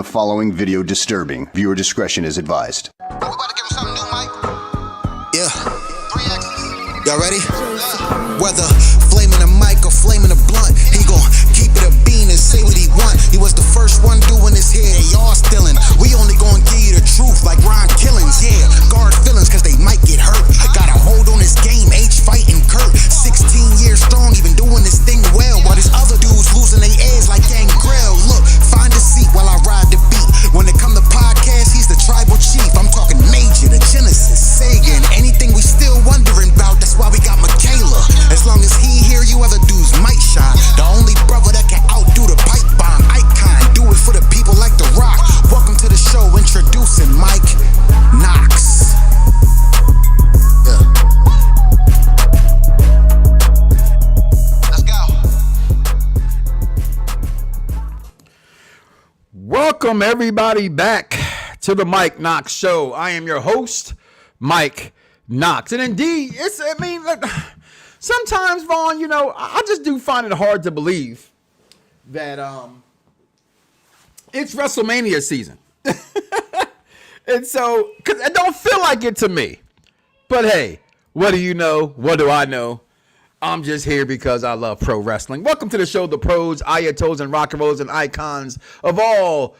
following video disturbing. Viewer discretion is advised. We about to give him something new, Mike. Yeah. 3X. Y'all ready? Whether flaming a mic or flaming a blunt, he gon' keep it a bean and say what he want. He was the first one doing his hair, y'all stealing. We only gon' give you the truth like Ron Killings. Yeah, guard feelings cause they might get hurt. Got a hold on his game, H fighting Kurt. 16 years strong, even doing this thing well. While these other dudes losing their edge like Gangrel. Look, find a seat while I ride the beat. When it come to podcasts, he's the tribal chief. I'm talking Major, the Genesis, Sagan. Anything we still wondering about, that's why we got Michaela. As long as he here, you other dudes might shine. The only brother that can outdo the pipe bomb icon. Do it for the people like The Rock. Welcome to the show, introducing Mike Knoxxx. Yeah. Let's go. Welcome everybody back to the Mike Knoxxx Show. I am your host, Mike Knoxxx. And indeed, sometimes, Vaughn, I just do find it hard to believe that it's WrestleMania season. And so, because it don't feel like it to me. But hey, what do you know? What do I know? I'm just here because I love pro wrestling. Welcome to the show, the pros, ayatos, and rock and rolls and icons of all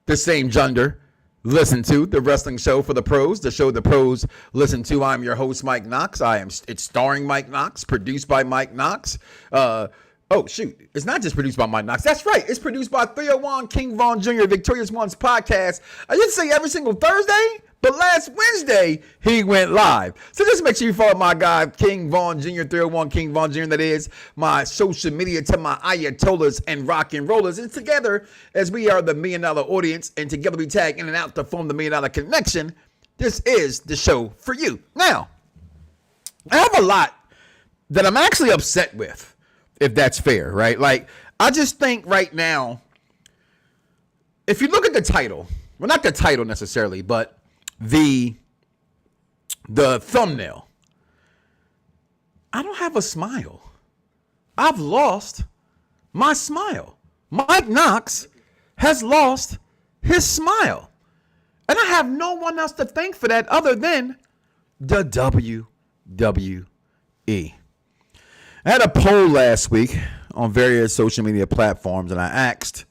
the same gender. Listen to the wrestling show for the pros, the show the pros listen to. I'm your host, Mike Knoxxx. It's starring Mike Knoxxx, produced by Mike Knoxxx. Oh, shoot. It's not just produced by Mike Knoxxx. That's right. It's produced by 301 King Von Jr., Victorious One's podcast. I used to say every single Thursday, but last Wednesday, he went live. So just make sure you follow my guy, King Von Jr., 301 King Von Jr., that is my social media to my ayatollahs and rock and rollers. And together, as we are the $1 Million audience, and together we tag in and out to form the $1 Million connection, this is the show for you. Now, I have a lot that I'm actually upset with. If that's fair, right? Like, I just think right now, if you look at the title, well, not the title necessarily, but the thumbnail, I don't have a smile. I've lost my smile. Mike Knoxxx has lost his smile. And I have no one else to thank for that other than the WWE. I had a poll last week on various social media platforms, and I asked,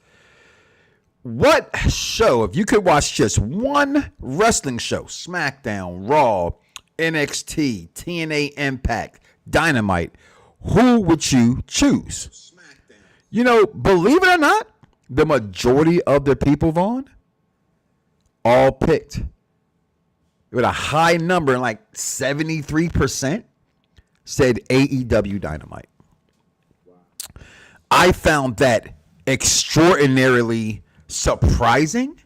what show, if you could watch just one wrestling show, SmackDown, Raw, NXT, TNA Impact, Dynamite, who would you choose? SmackDown. Believe it or not, the majority of the people, Vaughn, all picked with a high number, like 73%. Said AEW Dynamite. Wow. I found that extraordinarily surprising,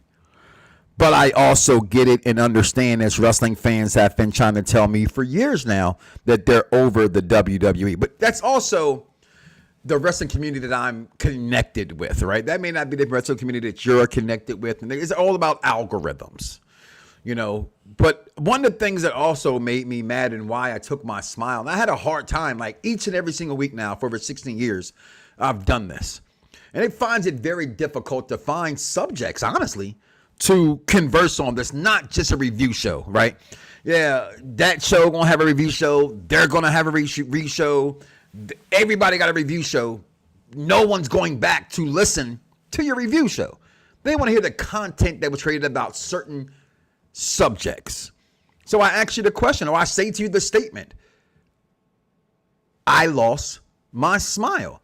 but I also get it and understand, as wrestling fans have been trying to tell me for years now, that they're over the WWE. But that's also the wrestling community that I'm connected with, right? That may not be the wrestling community that you're connected with. And it's all about algorithms. But one of the things that also made me mad and why I took my smile, and I had a hard time, like each and every single week now for over 16 years, I've done this. And it finds it very difficult to find subjects, honestly, to converse on. That's not just a review show, right? Yeah, that show gonna have a review show. They're gonna have a review show. Everybody got a review show. No one's going back to listen to your review show. They want to hear the content that was created about certain subjects. So I ask you the question, or I say to you the statement, I lost my smile.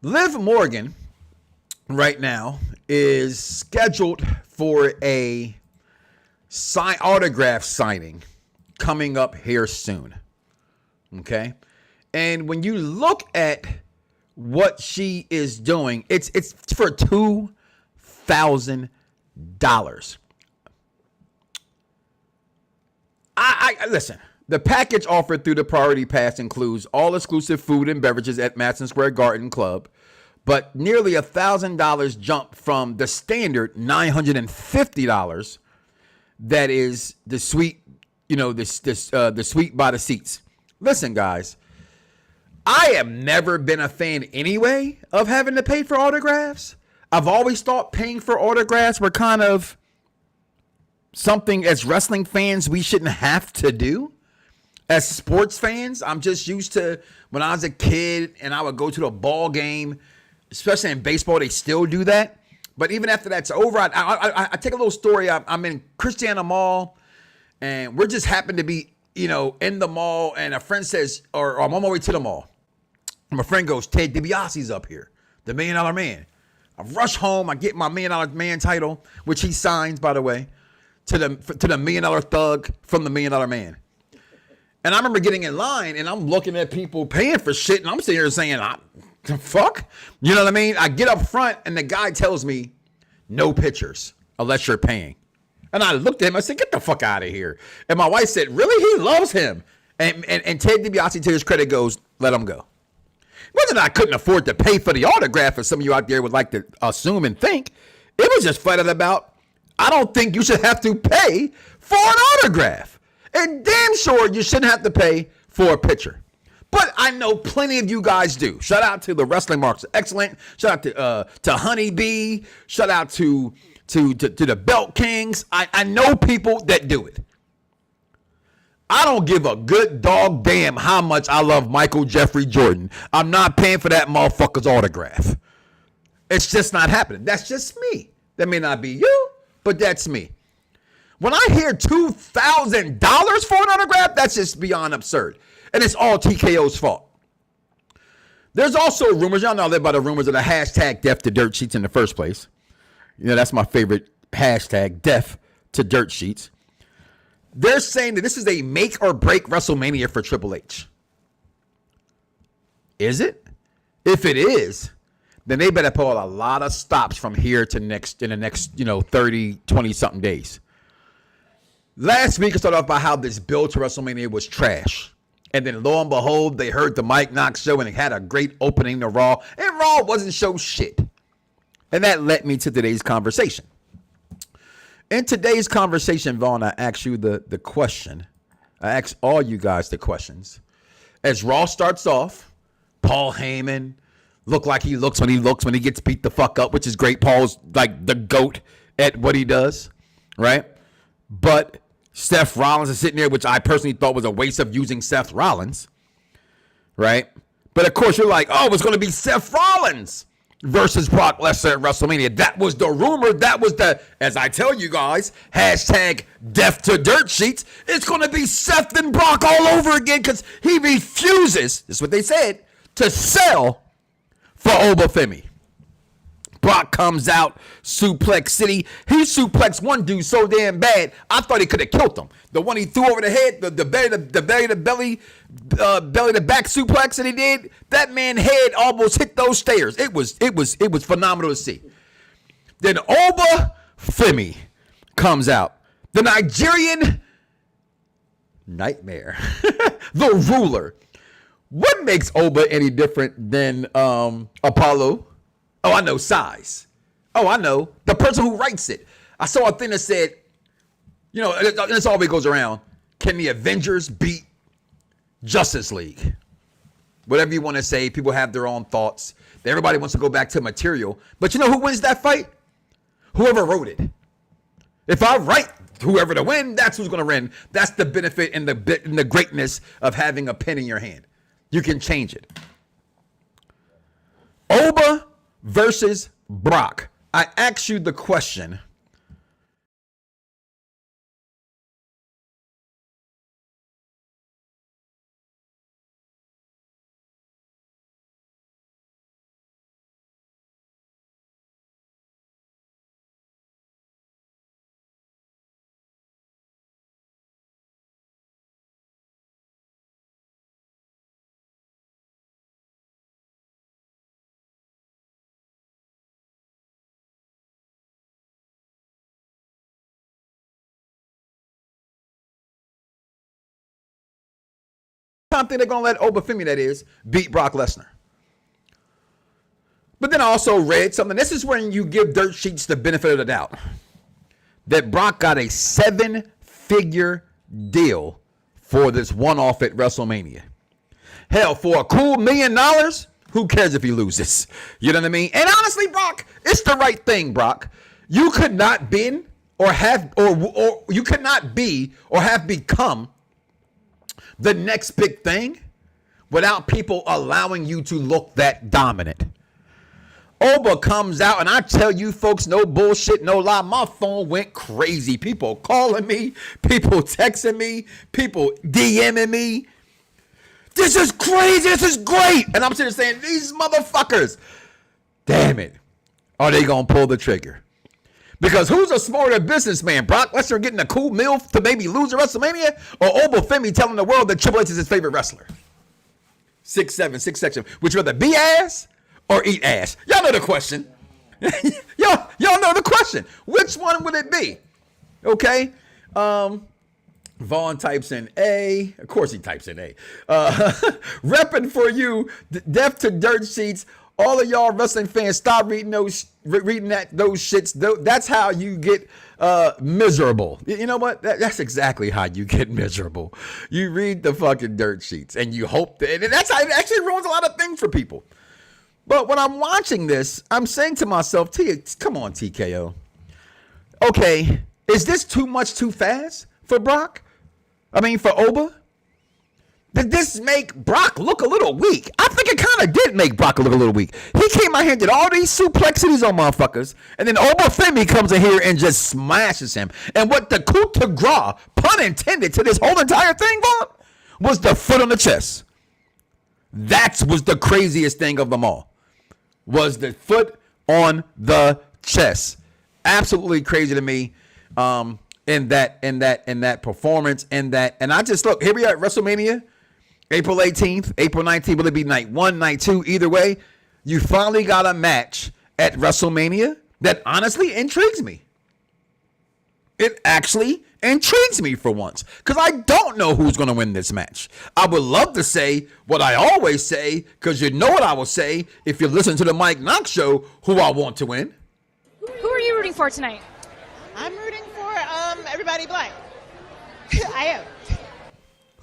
Liv Morgan right now is scheduled for a autograph signing coming up here soon. Okay. And when you look at what she is doing, it's for $2,000. I listen, the package offered through the Priority Pass includes all exclusive food and beverages at Madison Square Garden Club, but nearly $1,000 jump from the standard $950 that is the suite, the suite by the seats. Listen, guys, I have never been a fan anyway of having to pay for autographs. I've always thought paying for autographs were kind of something as wrestling fans we shouldn't have to do. As sports fans, I'm just used to when I was a kid and I would go to the ball game, especially in baseball, they still do that. But even after that's over, I take a little story. I'm in Christiana Mall, and we're just happen to be, in the mall, and a friend says, or I'm on my way to the mall. And my friend goes, Ted DiBiase's up here, the $1 Million Man. I rush home. I get my $1 Million Man title, which he signs, by the way, to the $1 Million Thug from the $1 Million Man. And I remember getting in line, and I'm looking at people paying for shit, and I'm sitting here saying, fuck? You know what I mean? I get up front, and the guy tells me, no pictures unless you're paying. And I looked at him, I said, get the fuck out of here. And my wife said, really? He loves him. And Ted DiBiase, to his credit, goes, let him go. It wasn't that I couldn't afford to pay for the autograph, as some of you out there would like to assume and think. It was just flat out about, I don't think you should have to pay for an autograph. And damn sure you shouldn't have to pay for a picture. But I know plenty of you guys do. Shout out to the Wrestling Marks Excellent. Shout out to Honeybee. Shout out to the Belt Kings. I know people that do it. I don't give a good dog damn how much I love Michael Jeffrey Jordan. I'm not paying for that motherfucker's autograph. It's just not happening. That's just me. That may not be you, but that's me. When I hear $2,000 for an autograph, that's just beyond absurd. And it's all TKO's fault. There's also rumors. Y'all know I live by the rumors of the hashtag death to dirt sheets in the first place. That's my favorite hashtag, death to dirt sheets. They're saying that this is a make or break WrestleMania for Triple H. Is it? If it is, then they better pull a lot of stops from here to in the next 30, 20 something days. Last week, I started off by how this build to WrestleMania was trash. And then lo and behold, they heard the Mike Knoxxx show and it had a great opening to Raw. And Raw wasn't show shit. And that led me to today's conversation. In today's conversation, Vaughn, I asked you the question. I asked all you guys the questions. As Raw starts off, Paul Heyman look like he looks when he gets beat the fuck up, which is great. Paul's like the GOAT at what he does, right? But Seth Rollins is sitting there, which I personally thought was a waste of using Seth Rollins, right? But of course, you're like, oh, it's going to be Seth Rollins versus Brock Lesnar at WrestleMania. That was the rumor. That was as I tell you guys, hashtag death to dirt sheets. It's going to be Seth and Brock all over again because he refuses, this is what they said, to sell for Oba Femi. Brock comes out, Suplex City. He suplexed one dude so damn bad, I thought he could have killed him. The one he threw over the head, the belly to back suplex that he did, that man's head almost hit those stairs. It was phenomenal to see. Then Oba Femi comes out, the Nigerian nightmare, the ruler. What makes Oba any different than Apollo? Oh, I know, size. Oh, I know. The person who writes it. I saw a thing that said, this always goes around. Can the Avengers beat Justice League? Whatever you want to say, people have their own thoughts. Everybody wants to go back to material. But you know who wins that fight? Whoever wrote it. If I write whoever to win, that's who's going to win. That's the benefit and the greatness of having a pen in your hand. You can change it. Oba versus Brock. I asked you the question. I think they're going to let Oba Femi, that is, beat Brock Lesnar. But then I also read something. This is when you give dirt sheets the benefit of the doubt. That Brock got a 7-figure deal for this one-off at WrestleMania. Hell, for a cool $1 million, Who cares if he loses? You know what I mean? And honestly, Brock, it's the right thing, Brock. You could not be or have become the next big thing without people allowing you to look that dominant. Oba comes out, and I tell you folks, no bullshit, no lie, my phone went crazy. People calling me, people texting me, people DMing me. This is crazy, this is great. And I'm sitting there saying, these motherfuckers, damn it, are they going to pull the trigger? Because who's a smarter businessman? Brock Lesnar getting a cool meal to maybe lose at WrestleMania? Or Oba Femi telling the world that Triple H is his favorite wrestler? 6'7", 6'7". Would you rather be ass or eat ass? Y'all know the question. y'all know the question. Which one would it be? Okay. Vaughn types in A. Of course he types in A. Repping for you, death to dirt sheets. All of y'all wrestling fans, stop reading those shits. That's how you get miserable. You know what? That's exactly how you get miserable. You read the fucking dirt sheets and you hope that, and that's how it actually ruins a lot of things for people. But when I'm watching this, I'm saying to myself, come on, TKO. Okay, is this too much too fast for Brock? I mean, for Oba? Did this make Brock look a little weak? I think it kind of did make Brock look a little weak. He came out here and did all these suplexities on motherfuckers, and then Oba Femi comes in here and just smashes him. And what the coup de grace, pun intended, to this whole entire thing, Vaughn, was the foot on the chest. That was the craziest thing of them all. Was the foot on the chest. Absolutely crazy to me. In that performance, and I just look, here we are at WrestleMania, April 18th, April 19th, will it be night 1, night 2, either way, you finally got a match at WrestleMania that honestly intrigues me. It actually intrigues me for once, because I don't know who's going to win this match. I would love to say what I always say, because you know what I will say if you listen to the Mike Knoxxx Show, who I want to win. Who are you rooting for tonight? I'm rooting for everybody black. I am.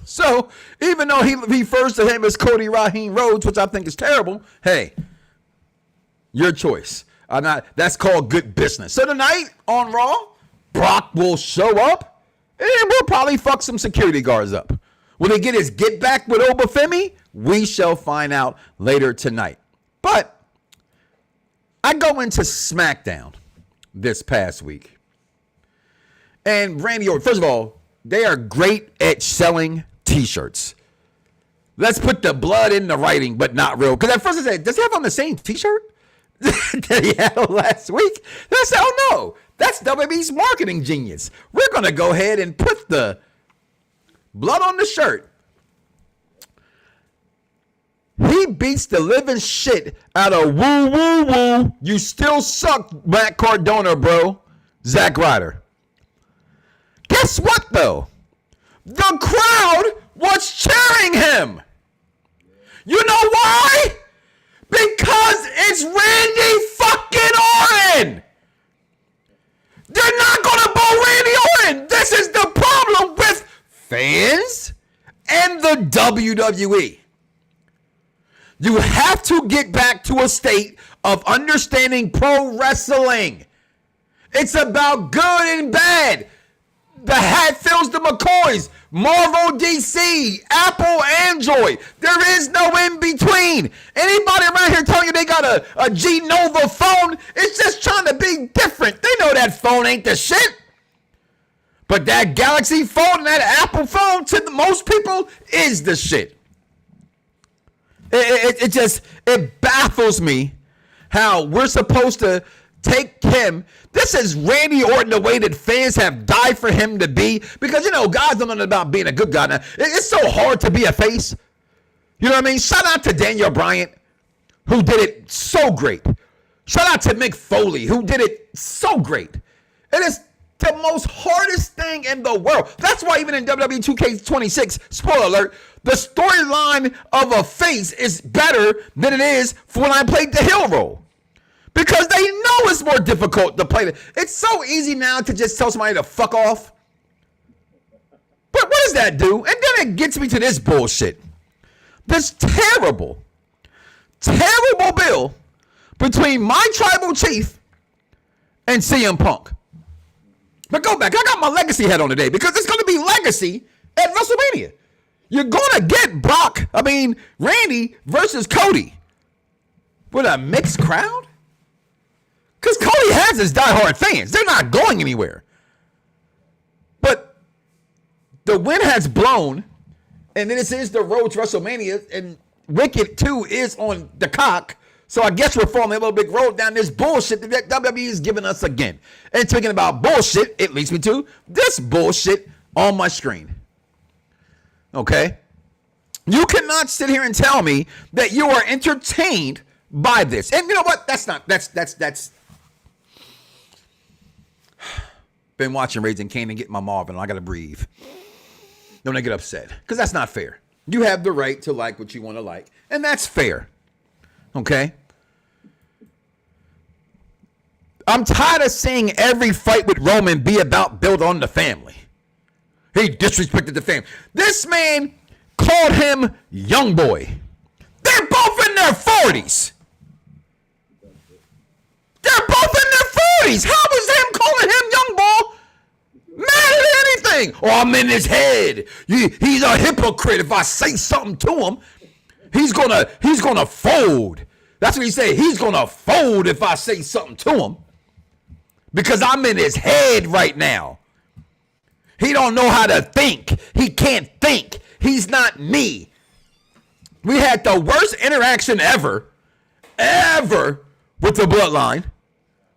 So even though he refers to him as Cody Raheem Rhodes, which I think is terrible, hey, your choice. That's called good business. So tonight on Raw, Brock will show up and we'll probably fuck some security guards up. Will he get his get back with Oba Femi? We shall find out later tonight. But I go into SmackDown this past week. And Randy Orton, first of all, they are great at selling t-shirts. Let's put the blood in the writing, but not real. Because at first I said, does he have on the same t-shirt that he had on last week? Then I said, oh no, that's WWE's marketing genius. We're going to go ahead and put the blood on the shirt. He beats the living shit out of woo. You still suck, Matt Cardona, bro. Zack Ryder. Guess what, though? The crowd was cheering him. You know why? Because it's Randy fucking Orton. They're not going to boo Randy Orton. This is the problem with fans and the WWE. You have to get back to a state of understanding pro wrestling. It's about good and bad. The Hatfields, the McCoys, Marvel, DC, Apple, Android. There is no in between. Anybody around here telling you they got a G Nova phone, it's just trying to be different. They know that phone ain't the shit. But that Galaxy phone and that Apple phone, to most people, is the shit. It baffles me how we're supposed to take him. This is Randy Orton the way that fans have died for him to be. Because, you know, guys don't know about being a good guy now. It's so hard to be a face. You know what I mean? Shout out to Daniel Bryant, who did it so great. Shout out to Mick Foley, who did it so great. It is the most hardest thing in the world. That's why even in WWE 2K26, spoiler alert, the storyline of a face is better than it is for when I played the heel role. Because they know it's more difficult to play. It's so easy now to just tell somebody to fuck off. But what does that do? And then it gets me to this bullshit. This terrible terrible bill between my tribal chief and CM Punk. But go back. I got my legacy hat on today because it's going to be legacy at WrestleMania. You're going to get Randy versus Cody with a mixed crowd? Because Cody has his diehard fans. They're not going anywhere. But the wind has blown, and this is the road to WrestleMania, and Wicked 2 is on the cock. So I guess we're following a little big road down this bullshit that WWE is giving us again. And speaking about bullshit, it leads me to this bullshit on my screen. Okay? You cannot sit here and tell me that you are entertained by this. And you know what? That's been watching Raising Cain and get my Marvin. I got to breathe. Don't I get upset? Because that's not fair. You have the right to like what you want to like. And that's fair. Okay? I'm tired of seeing every fight with Roman be about build on the family. He disrespected the family. This man called him young boy. They're both in their 40s. They're both in their 40s. How is him calling him young boy mad at anything? Oh, I'm in his head. He's a hypocrite. If I say something to him, he's gonna fold. That's what he said. He's gonna fold if I say something to him. Because I'm in his head right now. He don't know how to think. He can't think. He's not me. We had the worst interaction ever with the bloodline.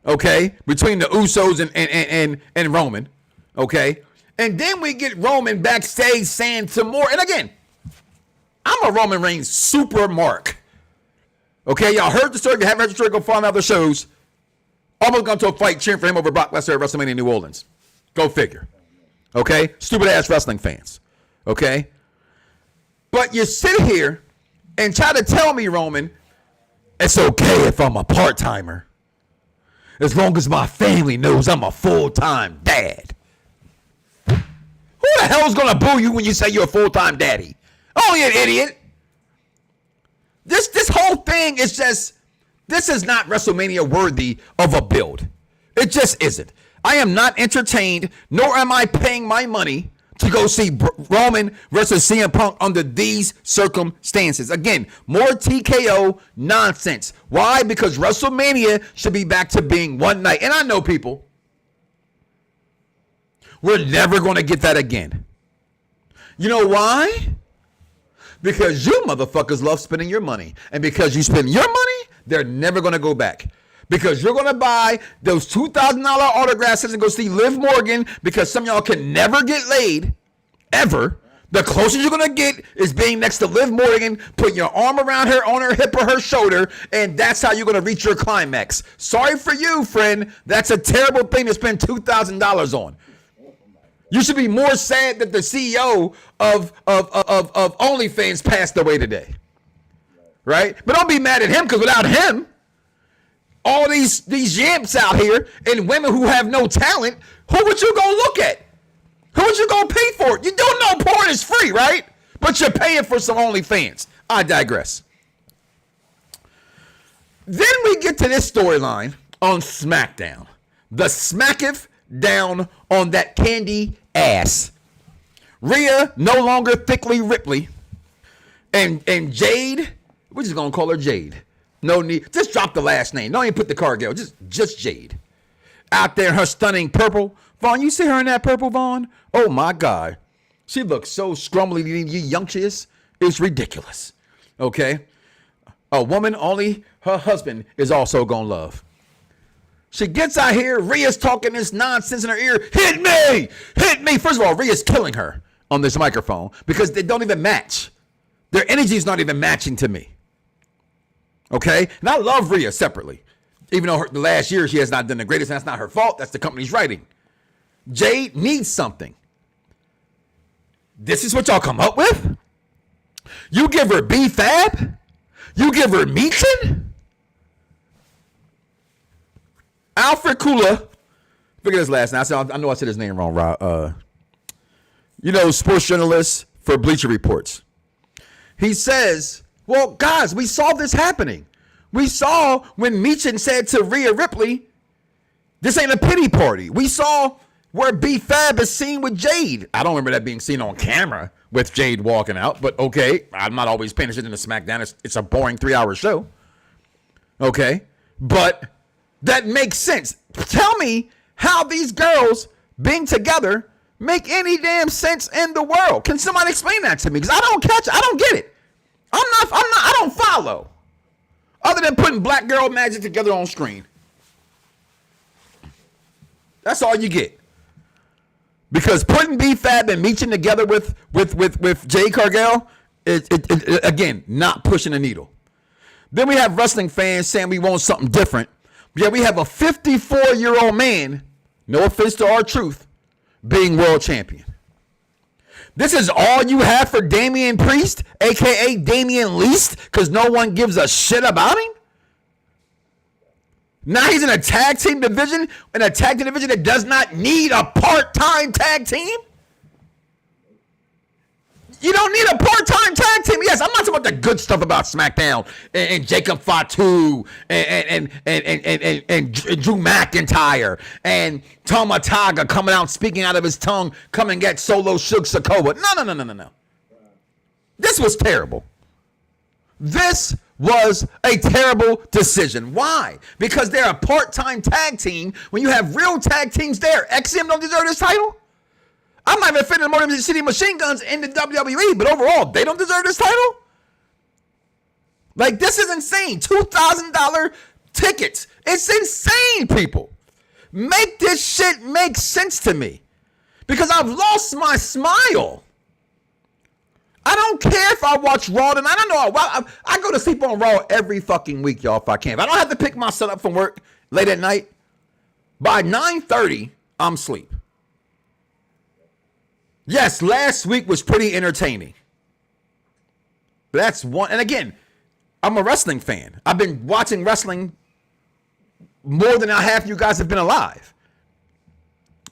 Okay? Between the Usos and Roman. Okay? And then we get Roman backstage saying some more. And again, I'm a Roman Reigns super mark. Okay? Y'all heard the story. You haven't heard the story, go find other shows. Almost gone to a fight cheering for him over Brock Lesnar at WrestleMania in New Orleans. Go figure. Okay? Stupid ass wrestling fans. Okay? But you sit here and try to tell me, Roman, it's okay if I'm a part-timer. As long as my family knows I'm a full-time dad. Who the hell's gonna boo you when you say you're a full-time daddy? Only an idiot. This whole thing is just, this is not WrestleMania worthy of a build. It just isn't. I am not entertained, nor am I paying my money to go see Roman versus CM Punk under these circumstances. Again, more TKO nonsense. Why? Because WrestleMania should be back to being one night. And I know people, we're never going to get that again. You know why? Because you motherfuckers love spending your money. And because you spend your money, they're never going to go back. Because you're going to buy those $2,000 autographs and go see Liv Morgan because some of y'all can never get laid, ever. The closest you're going to get is being next to Liv Morgan, putting your arm around her, on her hip or her shoulder, and that's how you're going to reach your climax. Sorry for you, friend. That's a terrible thing to spend $2,000 on. You should be more sad that the CEO of OnlyFans passed away today. Right? But don't be mad at him because without him, all these yamps out here and women who have no talent, who would you go look at? Who would you go pay for? You don't know porn is free, right? But you're paying for some OnlyFans. I digress. Then we get to this storyline on SmackDown. The smacketh down on that candy ass. Rhea no longer thickly Ripley. And Jade, we're just going to call her Jade. No need. Just drop the last name. Don't even put the Cargill. Just Jade. Out there in her stunning purple. Vaughn, you see her in that purple, Vaughn? Oh, my God. She looks so scrumbly, yunctious. It's ridiculous. Okay? A woman only her husband is also going to love. She gets out here. Rhea's talking this nonsense in her ear. Hit me! Hit me! First of all, Rhea's killing her on this microphone because they don't even match. Their energy is not even matching to me. Okay? And I love Rhea separately. Even though the last year she has not done the greatest, and that's not her fault. That's the company's writing. Jade needs something. This is what y'all come up with? You give her B-Fab? You give her Meechin? Alfred Kula. Look at his last name. I know I said his name wrong, Rob. Sports journalist for Bleacher Reports. He says Well, guys, we saw this happening. We saw when Meechin said to Rhea Ripley, this ain't a pity party. We saw where B-Fab is seen with Jade. I don't remember that being seen on camera with Jade walking out, but okay. I'm not always paying attention to SmackDown. It's a boring 3-hour show. Okay. But that makes sense. Tell me how these girls being together make any damn sense in the world. Can somebody explain that to me? Because I don't get it. I don't follow. Other than putting black girl magic together on screen. That's all you get. Because putting B-Fab and Meechin together with Jade Cargill is, again, not pushing the needle. Then we have wrestling fans saying we want something different. Yeah, we have a 54-year-old man, no offense to R-Truth, being world champion. This is all you have for Damian Priest, a.k.a. Damian Least, because no one gives a shit about him? Now he's in a tag team division, that does not need a part-time tag team? You don't need a part-time tag team. Yes, I'm not talking about the good stuff about SmackDown and Jacob Fatu and Drew McIntyre and Tama Tonga coming out speaking out of his tongue, come and get Solo Shug Sokoa. No. This was terrible. This was a terrible decision. Why? Because they're a part-time tag team when you have real tag teams there. XM don't deserve this title? I'm not even offended Motor City Machine Guns in the WWE, but overall, they don't deserve this title? Like, this is insane. $2,000 tickets. It's insane, people. Make this shit make sense to me. Because I've lost my smile. I don't care if I watch Raw tonight. I know I go to sleep on Raw every fucking week, y'all, if I can. If I don't have to pick my son up from work late at night, by 9:30, I'm asleep. Yes, last week was pretty entertaining. That's one. And again, I'm a wrestling fan. I've been watching wrestling more than half you guys have been alive.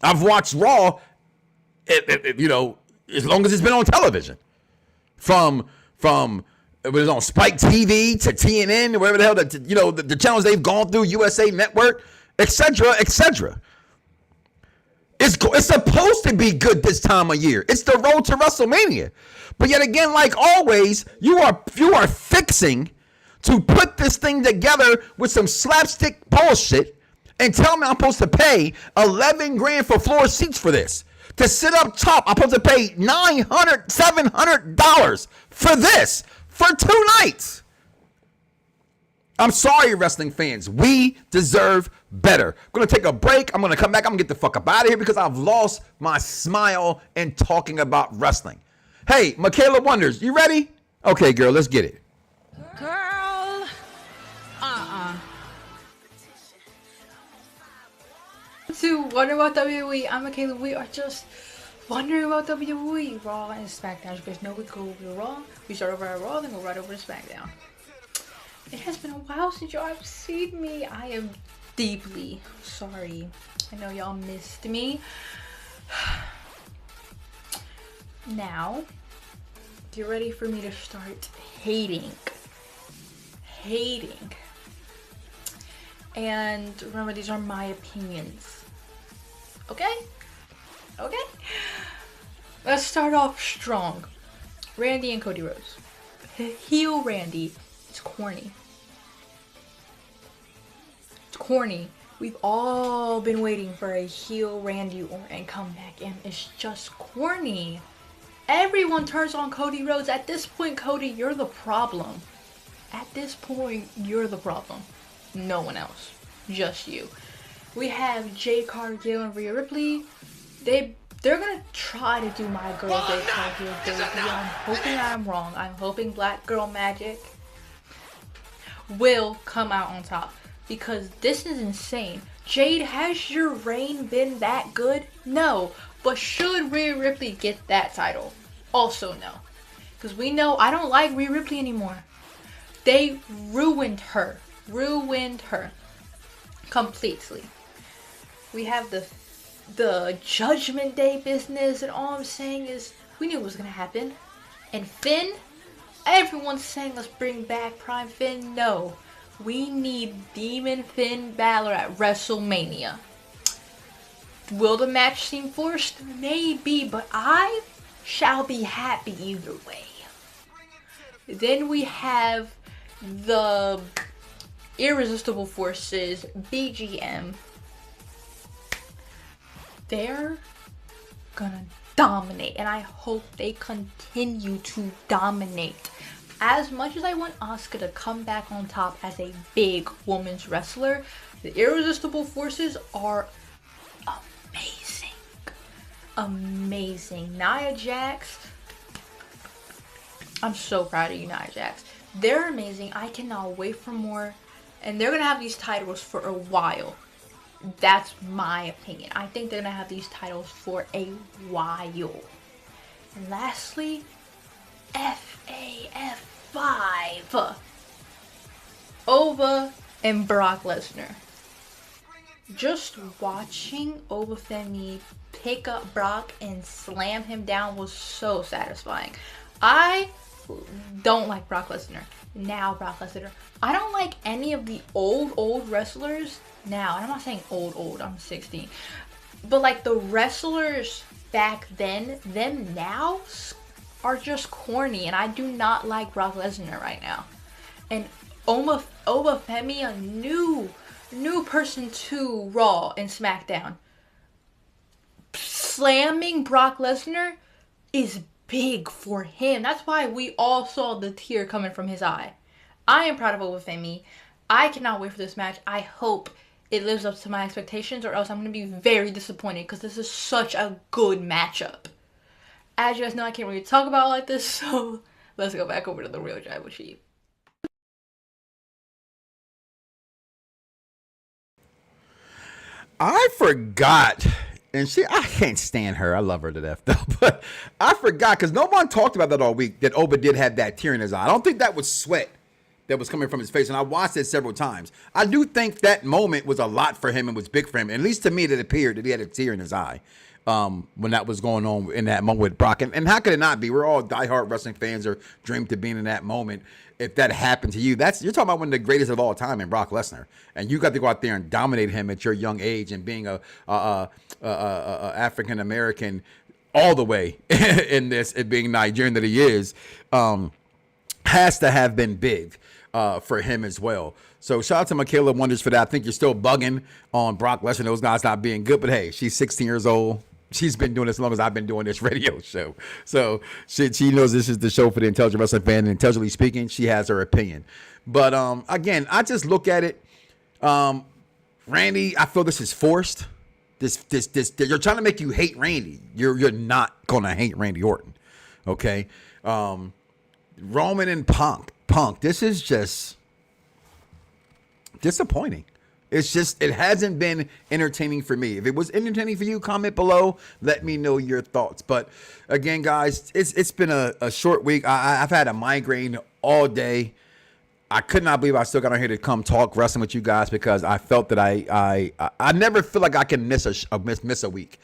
I've watched Raw, you know, as long as it's been on television. From it was on Spike TV to TNN, whatever the hell, the channels they've gone through, USA Network, etc., etc. It's supposed to be good this time of year. It's the road to WrestleMania. But yet again, like always, you are fixing to put this thing together with some slapstick bullshit and tell me I'm supposed to pay $11,000 for floor seats for this. To sit up top, I'm supposed to pay $900, $700 for this for 2 nights. I'm sorry, wrestling fans. We deserve better. I'm going to take a break. I'm going to come back. I'm going to get the fuck up out of here because I've lost my smile in talking about wrestling. Hey, Michaela Wonders, you ready? Okay, girl, let's get it. Girl. To wonder about WWE, I'm Michaela. We are just wondering about WWE, Raw and SmackDown. You guys know we go over to Raw. We start over at Raw, then go right over to SmackDown. It has been a while since y'all have seen me. I am deeply sorry. I know y'all missed me. Now, get ready for me to start hating. And remember, these are my opinions. Okay? Let's start off strong. Randy and Cody Rhodes. Heel Randy is corny. We've all been waiting for a heel Randy Orton comeback, and it's just corny. Everyone turns on Cody Rhodes. At this point, Cody, you're the problem. No one else. Just you. We have Jade Cargill and Rhea Ripley. They're gonna try to do my girl Jade Cargill debut. I'm hoping I'm wrong. I'm hoping Black Girl Magic will come out on top. Because this is insane. Jade, has your reign been that good? No. But should Rhea Ripley get that title? Also no. Because we know I don't like Rhea Ripley anymore. They ruined her. Completely. We have the Judgment Day business, and all I'm saying is we knew it was gonna happen. And Finn, Everyone's saying let's bring back Prime Finn. No. We need Demon Finn Balor at WrestleMania. Will the match seem forced? Maybe, but I shall be happy either way. Then we have the Irresistible Forces, BGM. They're gonna dominate, and I hope they continue to dominate. As much as I want Asuka to come back on top as a big women's wrestler, the Irresistible Forces are amazing. Amazing. Nia Jax. I'm so proud of you, Nia Jax. They're amazing. I cannot wait for more. And they're going to have these titles for a while. That's my opinion. I think they're going to have these titles for a while. And lastly, FAF 5. Oba and Brock Lesnar. Just watching Oba Femi pick up Brock and slam him down was so satisfying. I don't like Brock Lesnar. Now Brock Lesnar. I don't like any of the old wrestlers now. And I'm not saying old, I'm 16. But like the wrestlers back then, them now are just corny, and I do not like Brock Lesnar right now. And Oba Femi, a new person to Raw and SmackDown, slamming Brock Lesnar is big for him. That's why we all saw the tear coming from his eye. I am proud of Oba Femi. I cannot wait for this match. I hope it lives up to my expectations, or else I'm going to be very disappointed, because this is such a good matchup. As you guys know, I can't really talk about it like this, so let's go back over to the real Tribal Chief. I forgot, and I can't stand her. I love her to death, though, but I forgot, because no one talked about that all week, that Oba did have that tear in his eye. I don't think that was sweat that was coming from his face, and I watched it several times. I do think that moment was a lot for him and was big for him, at least to me it appeared that he had a tear in his eye. When that was going on in that moment with Brock. And how could it not be? We're all diehard wrestling fans or dream to being in that moment. If that happened to you, you're talking about one of the greatest of all time in Brock Lesnar. And you got to go out there and dominate him at your young age, and being a African American all the way in this, and being Nigerian that he is, has to have been big for him as well. So shout out to Michaela Wonders for that. I think you're still bugging on Brock Lesnar, those guys not being good. But hey, she's 16 years old. She's been doing this as long as I've been doing this radio show. So she knows this is the show for the intelligent wrestling fan. And intelligently speaking, she has her opinion. But again, I just look at it. Randy, I feel this is forced. This you're trying to make you hate Randy. You're not gonna hate Randy Orton. Okay. Roman and Punk. This is just disappointing. It's just, it hasn't been entertaining for me. If it was entertaining for you, comment below. Let me know your thoughts. But again, guys, it's been a short week. I've had a migraine all day. I could not believe I still got on here to come talk wrestling with you guys, because I felt that I never feel like I can miss a week.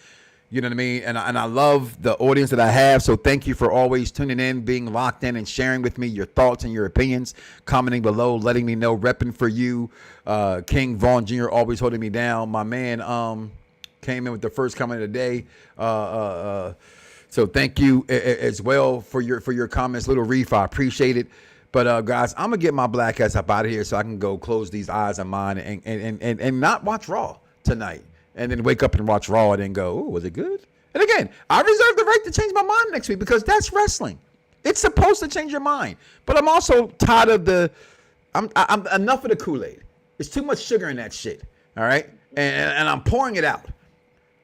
You know what I mean? And I love the audience that I have. So thank you for always tuning in, being locked in, and sharing with me your thoughts and your opinions, commenting below, letting me know, repping for you. King Vaughn Jr. always holding me down. My man came in with the first comment of the day. So thank you as well for your comments. Little Reef, I appreciate it. But guys, I'm gonna get my black ass up out of here so I can go close these eyes of mine and not watch Raw tonight. And then wake up and watch Raw and then go, oh, was it good? And again, I reserve the right to change my mind next week, because that's wrestling. It's supposed to change your mind. But I'm also tired of I'm enough of the Kool-Aid. There's too much sugar in that shit. All right? And I'm pouring it out.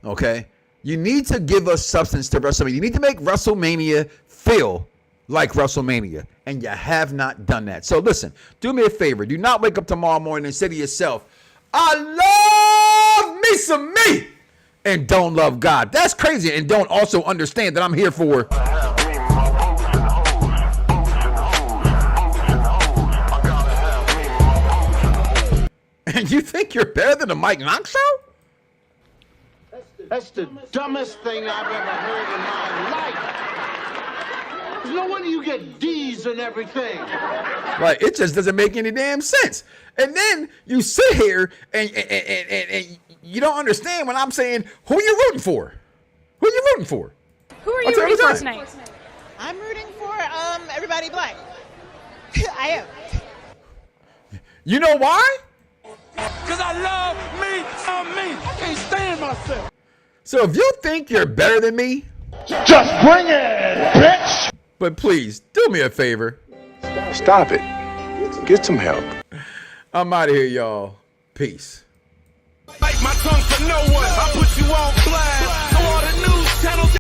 Okay? You need to give us substance to WrestleMania. You need to make WrestleMania feel like WrestleMania. And you have not done that. So listen, do me a favor. Do not wake up tomorrow morning and say to yourself, I love me some me, and don't love God. That's crazy. And don't also understand that I'm here for. And you think you're better than the Mike Knoxxx Show? That's the dumbest thing I've ever heard in my life. There's no wonder you get D's and everything. Like, it just doesn't make any damn sense. And then you sit here and you don't understand when I'm saying, who are you rooting for? Who are you rooting for? Who are you rooting for tonight? I'm rooting for everybody black. I am. You know why? Because I love me. I can't stand myself. So if you think you're better than me, Just bring it, bitch. but please do me a favor. Stop it. Get some help. I'm out of here, y'all. Peace. Bite my tongue for no one. I put you on blast. So all the news channels.